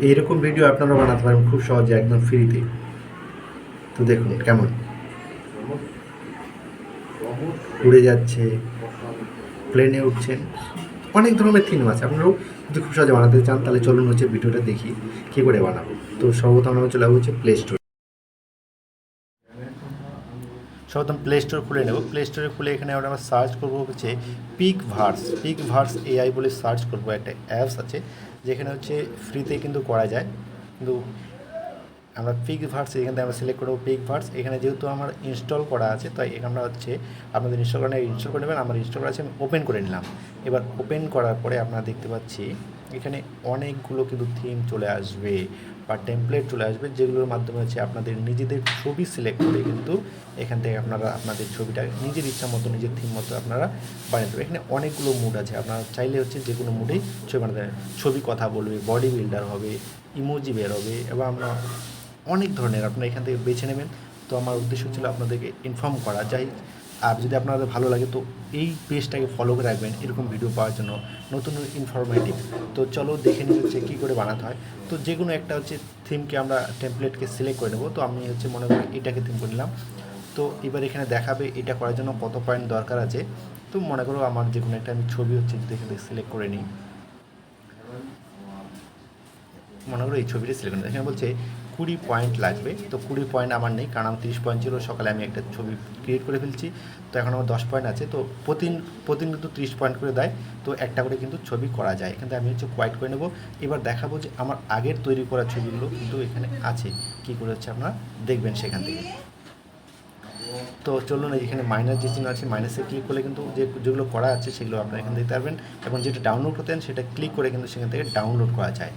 এইরকম ভিডিও আপনারা বানাতে পারেন খুব সহজে একদম ফ্রিতে। তো দেখুন কেমন উড়ে যাচ্ছে, প্লেনে উঠছেন, অনেক ধরনের থিম আছে। আপনারাও যদি খুব সহজে বানাতে চান তাহলে চলুন ভিডিওটা দেখি কী করে বানাবো। তো সর্বপ্রথম আমরা চলে যাবো প্লে স্টোর। সর্বপ্রথম প্লে স্টোর খুলে নেব। প্লে স্টোরে খুলে এখানে আমরা সার্চ করবো পিক ভার্স এআই বলে সার্চ করবো। একটা অ্যাপস আছে যেখানে ফ্রিতে কিন্তু করা যায়, কিন্তু আমরা পিক ভার্স এখান থেকে আমরা সিলেক্ট করবো পিক ভার্স। এখানে যেহেতু আমার ইনস্টল করা আছে তাই এখানে আমরা আপনাদের ইনস্টল করে নেবেন। আমার ইনস্টল করা আছে, আমি ওপেন করে নিলাম। এবার ওপেন করার পরে আপনারা দেখতে পাচ্ছি এখানে অনেকগুলো কিন্তু থিম চলে আসবে বা টেমপ্লেট চলে আসবে, যেগুলোর মাধ্যমে আপনাদের নিজেদের ছবি সিলেক্ট করে কিন্তু এখান থেকে আপনারা আপনাদের ছবিটা নিজের ইচ্ছা মতো নিজের থিম মতো আপনারা বানিয়ে দেবেন। এখানে অনেকগুলো মুড আছে, আপনারা চাইলে যে কোনো মুডেই ছবি বানাতে পারেন। ছবি কথা বলবে, বডি বিল্ডার হবে, ইমোজি বের হবে এবং আমরা অনেক ধরনের আপনারা এখান থেকে বেছে নেবেন। তো আমার উদ্দেশ্য ছিল আপনাদেরকে ইনফর্ম করা যায়। আর যদি আপনাদের ভালো লাগে তো এই পেজটাকে ফলো করে রাখবেন এরকম ভিডিও পাওয়ার জন্য, নতুন ইনফরমেটিভ। তো চলো দেখে নিই কী করে বানাতে হয়। তো যে কোনো একটা থিমকে আমরা টেমপ্লেটকে সিলেক্ট করে নেব। তো আমি মনে করি এটাকে থিম করে নিলাম। তো এবার এখানে দেখাবে এটা করার জন্য কত পয়েন্ট দরকার আছে। তো মনে করো আমার যে কোনো একটা আমি ছবি যদি এখান থেকে সিলেক্ট করে নিই, মনে করো এই ছবিটা সিলেক্ট করে এখানে বলছে 20 পয়েন্ট লাগবে। তো 20 পয়েন্ট আমার নেই, কারণ আমার 30 পয়েন্ট ছিল। সকালে আমি একটা ছবি ক্রিয়েট করে ফেলছি, তো এখন আমার 10 পয়েন্ট আছে। তো প্রতিদিন কিন্তু 30 পয়েন্ট করে দেয়, তো একটা করে কিন্তু ছবি করা যায়। এখান থেকে আমি কোয়াইট করে নেব। এবার দেখাবো যে আমার আগের তৈরি করা ছবিগুলো কিন্তু এখানে আছে, কী করে আপনারা দেখবেন সেখান থেকে। তো চলুন এখানে মাইনাস যে চিহ্ন আছে, মাইনাসে ক্লিক করলে কিন্তু যেগুলো করা আছে সেগুলো আপনারা এখান থেকে পারবেন, এবং যেটা ডাউনলোড করতেন সেটা ক্লিক করে কিন্তু সেখান থেকে ডাউনলোড করা যায়।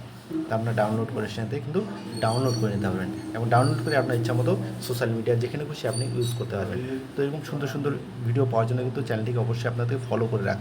তা আপনারা ডাউনলোড করে সেখান থেকে কিন্তু ডাউনলোড করে নিতে পারবেন, এবং ডাউনলোড করে আপনার ইচ্ছা মতো সোশ্যাল মিডিয়া যেখানে খুশি আপনি ইউজ করতে পারবেন। তো এরকম সুন্দর সুন্দর ভিডিও পাওয়ার জন্য কিন্তু চ্যানেলটিকে অবশ্যই আপনাদের ফলো করে রাখবেন।